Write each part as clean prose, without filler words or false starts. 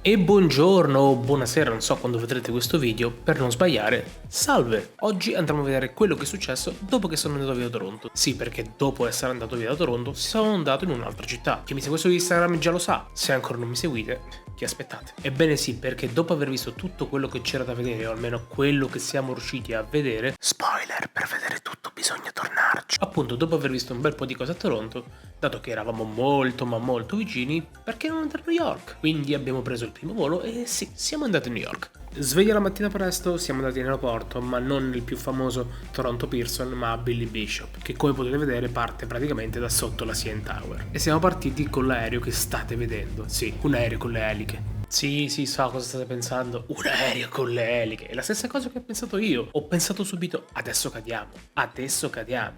E buongiorno o buonasera, non so quando vedrete questo video, per non sbagliare, salve! Oggi andremo a vedere quello che è successo dopo che sono andato via da Toronto. Sì, perché dopo essere andato via da Toronto sono andato in un'altra città. Chi mi segue su Instagram già lo sa, se ancora non mi seguite, che aspettate? Ebbene sì, perché dopo aver visto tutto quello che c'era da vedere, o almeno quello che siamo riusciti a vedere, spoiler, per vedere tutto bisogna tornarci. Appunto, dopo aver visto un bel po' di cose a Toronto, dato che eravamo molto ma molto vicini, perché non andare a New York? Quindi abbiamo preso il primo volo e sì, siamo andati a New York. Sveglia la mattina presto, siamo andati in aeroporto, ma non nel più famoso Toronto Pearson, ma a Billy Bishop, che come potete vedere parte praticamente da sotto la CN Tower. E siamo partiti con l'aereo che state vedendo, sì, un aereo con le eliche. Sì, so cosa state pensando, un aereo con le eliche, è la stessa cosa che ho pensato io. Ho pensato subito, adesso cadiamo.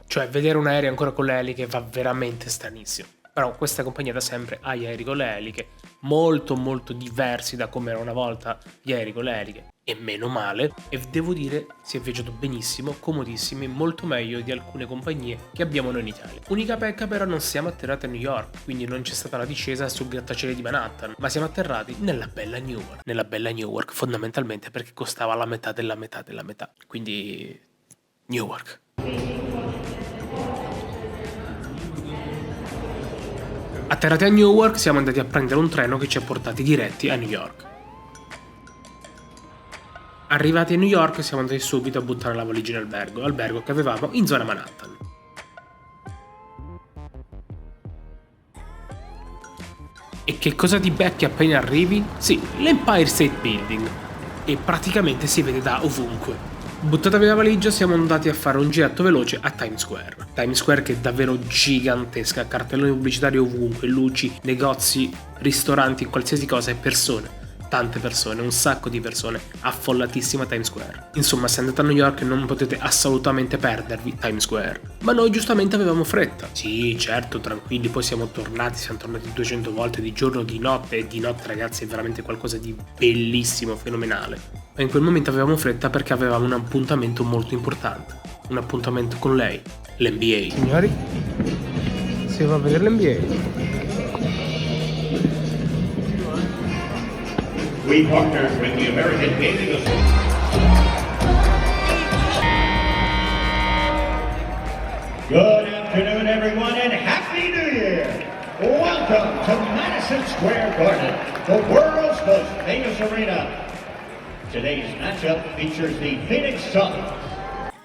Cioè, vedere un aereo ancora con le eliche va veramente stranissimo. Però questa compagnia da sempre ha gli aerei con le eliche, molto diversi da come era una volta gli aerei con le eliche. E meno male, e devo dire si è viaggiato benissimo, comodissimi, molto meglio di alcune compagnie che abbiamo noi in Italia. Unica pecca però, non siamo atterrati a New York, quindi non c'è stata la discesa sul grattacielo di Manhattan, ma siamo atterrati nella bella Newark, fondamentalmente perché costava la metà della metà. Quindi Newark. Atterrati a Newark siamo andati a prendere un treno che ci ha portati diretti a New York. Arrivati a New York siamo andati subito a buttare la valigia in albergo che avevamo in zona Manhattan. E che cosa ti becchi appena arrivi? Sì, l'Empire State Building. E praticamente si vede da ovunque. Buttata via la valigia siamo andati a fare un giretto veloce a Times Square. Times Square che è davvero gigantesca, cartelloni pubblicitari ovunque, luci, negozi, ristoranti, qualsiasi cosa e persone. Tante persone, un sacco di persone, affollatissima Times Square. Insomma, se andate a New York non potete assolutamente perdervi Times Square. Ma noi giustamente avevamo fretta. Sì, certo, tranquilli, poi siamo tornati 200 volte di giorno, di notte, e di notte ragazzi è veramente qualcosa di bellissimo, fenomenale. Ma in quel momento avevamo fretta perché avevamo un appuntamento molto importante. Un appuntamento con lei, l'NBA. Signori, si va a vedere l'NBA. We partner with the American Gaming Association. Good afternoon, everyone, and Happy New Year! Welcome to Madison Square Garden, the world's most famous arena. Today's matchup features the Phoenix Suns.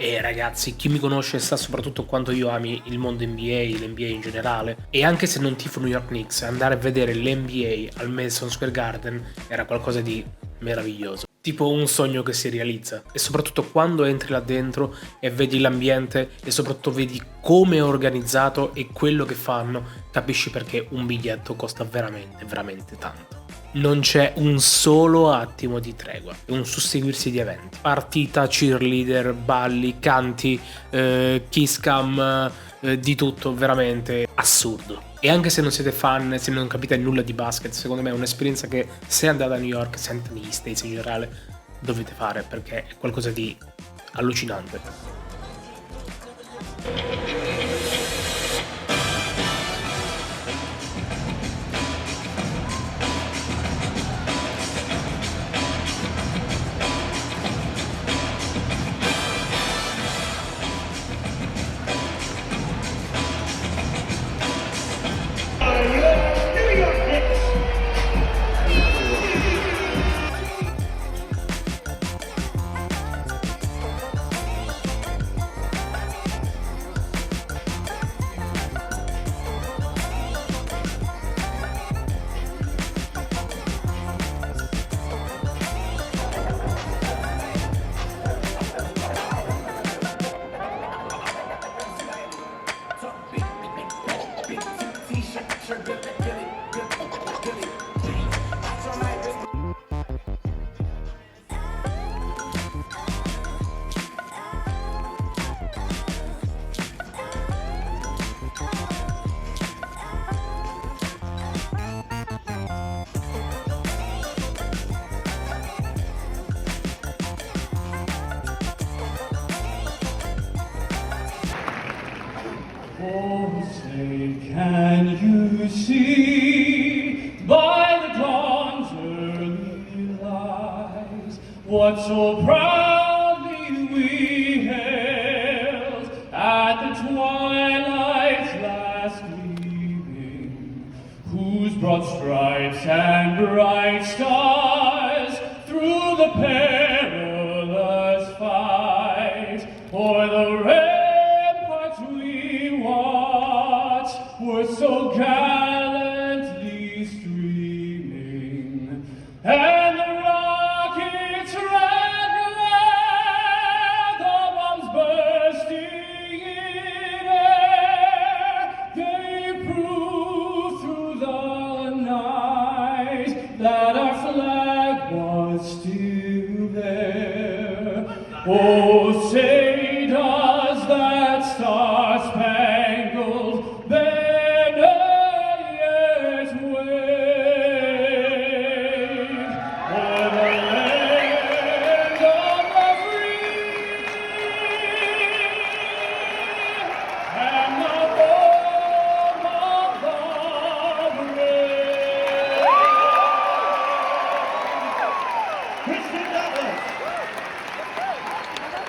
E ragazzi, chi mi conosce sa soprattutto quanto io ami il mondo NBA, l'NBA in generale. E anche se non tifo New York Knicks, andare a vedere l'NBA al Madison Square Garden era qualcosa di meraviglioso. Tipo un sogno che si realizza. E soprattutto quando entri là dentro e vedi l'ambiente e soprattutto vedi come è organizzato e quello che fanno, capisci perché un biglietto costa veramente tanto. Non c'è un solo attimo di tregua, è un susseguirsi di eventi. Partita, cheerleader, balli, canti, kiss cam, di tutto, veramente assurdo. E anche se non siete fan, se non capite nulla di basket, secondo me è un'esperienza che se andate a New York, se andate negli States in generale, dovete fare perché è qualcosa di allucinante. what so proudly we hailed at the twilight's last gleaming, whose broad stripes and bright stars through the perilous fight o'er the ramparts we watched were so gallantly streaming, and the rockets red glare, the bombs bursting in air, gave proof through the night that our flag was still there. Oh, say does that star-spangled banner yet wave o'er the land of the free and the home of the brave? Kristen Douglas.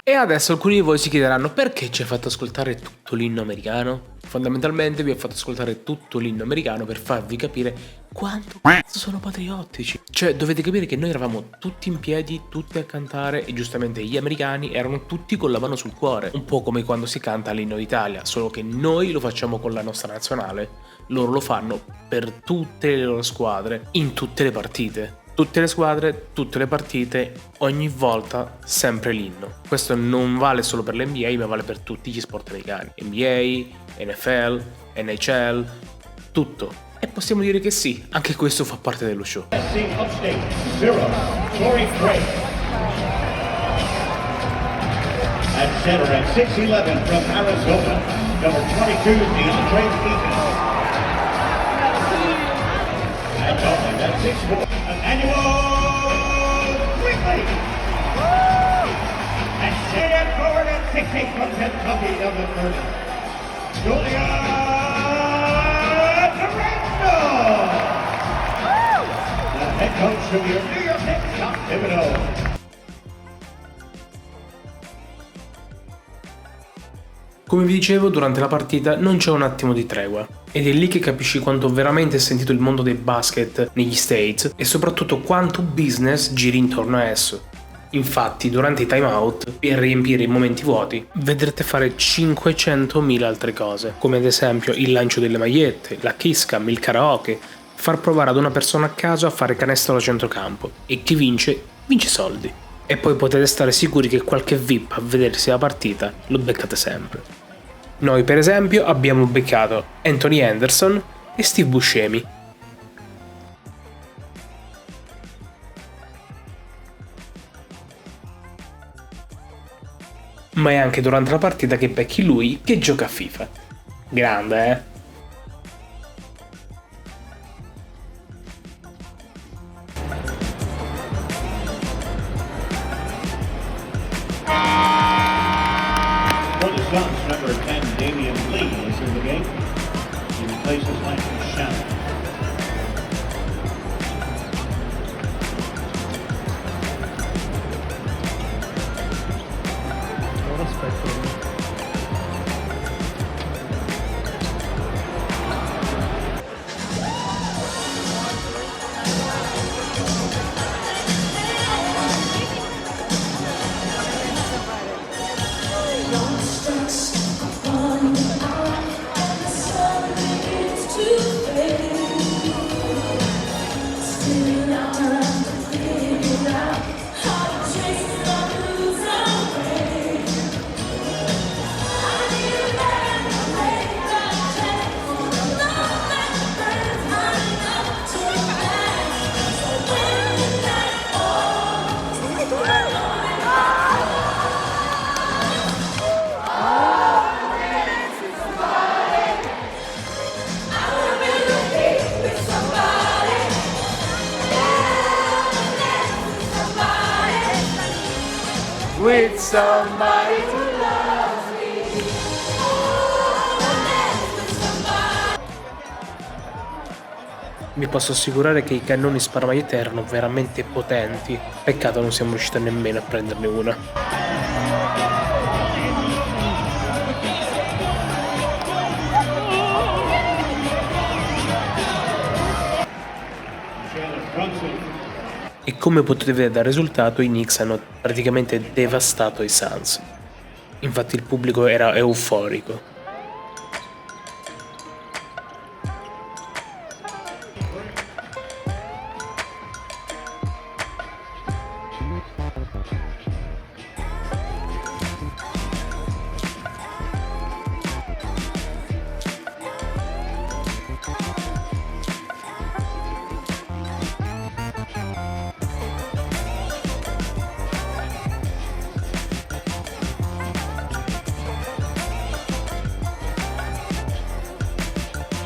E adesso alcuni di voi si chiederanno perché ci hai fatto ascoltare tutto l'inno americano? Fondamentalmente vi ho fatto ascoltare tutto l'inno americano per farvi capire quanto cazzo sono patriottici. Cioè dovete capire che noi eravamo tutti in piedi, tutti a cantare e giustamente gli americani erano tutti con la mano sul cuore. Un po' come quando si canta l'inno d'Italia, solo che noi lo facciamo con la nostra nazionale, loro lo fanno per tutte le loro squadre, in tutte le partite. Tutte le squadre, tutte le partite, ogni volta sempre l'inno. Questo non vale solo per l'NBA, ma vale per tutti gli sport americani. NBA, NFL, NHL, tutto. E possiamo dire che sì, anche questo fa parte dello show. SC Upstate, 0, Torrey Craig. At center at 6'11" from Arizona, number 22, DeAndre Eaton. At Dalton at 6'4", Emmanuel Quigley. And Shea forward at 6'8" from Kentucky, number 30, Julia Durando. The head coach of your New York Knicks, Tom Thibodeau. Come vi dicevo, durante la partita non c'è un attimo di tregua. Ed è lì che capisci quanto veramente è sentito il mondo del basket negli States e soprattutto quanto business giri intorno a esso. Infatti, durante i timeout, per riempire i momenti vuoti, vedrete fare 500.000 altre cose, come ad esempio il lancio delle magliette, la kiss cam, il karaoke, far provare ad una persona a caso a fare canestro da centrocampo e chi vince, vince soldi. E poi potete stare sicuri che qualche VIP a vedersi la partita lo beccate sempre. Noi per esempio abbiamo beccato Anthony Anderson e Steve Buscemi. Ma è anche durante la partita che becchi lui che gioca a FIFA. Grande, eh? For the Suns, number 10, Damian Lee is in the game. He replaces Michael Shannon. With somebody to love me. Vi posso assicurare che i cannoni sparamagliette erano veramente potenti, peccato non siamo riusciti nemmeno a prenderne una. E come potete vedere dal risultato, i Knicks hanno praticamente devastato i Suns. Infatti il pubblico era euforico.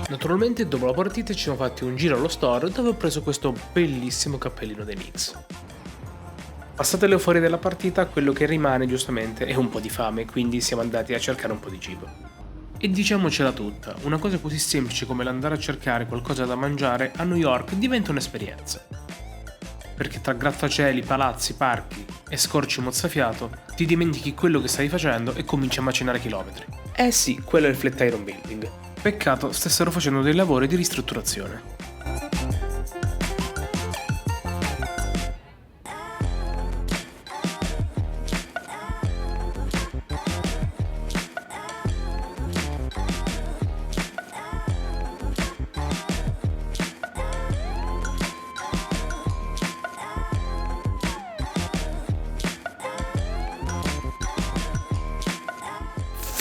Naturalmente dopo la partita ci siamo fatti un giro allo store dove ho preso questo bellissimo cappellino dei Knicks. Passate le euforie della partita, quello che rimane giustamente è un po' di fame, quindi siamo andati a cercare un po' di cibo. E diciamocela tutta, una cosa così semplice come l'andare a cercare qualcosa da mangiare a New York diventa un'esperienza. Perché tra grattacieli, palazzi, parchi e scorci mozzafiato ti dimentichi quello che stai facendo e cominci a macinare chilometri. Eh sì, quello è il Flatiron Building. Peccato stessero facendo dei lavori di ristrutturazione.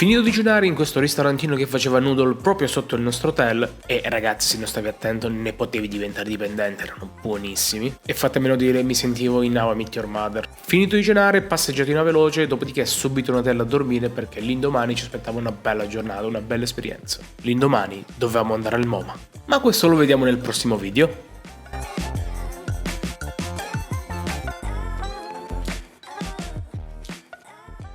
Finito di cenare in questo ristorantino che faceva noodle proprio sotto il nostro hotel, e ragazzi se non stavi attento ne potevi diventare dipendente, erano buonissimi, e fatemelo dire mi sentivo in How I Met Your Mother. Finito di cenare, passeggiatina veloce, dopodiché subito in hotel a dormire perché l'indomani ci aspettava una bella giornata, una bella esperienza. L'indomani dovevamo andare al MoMA. Ma questo lo vediamo nel prossimo video.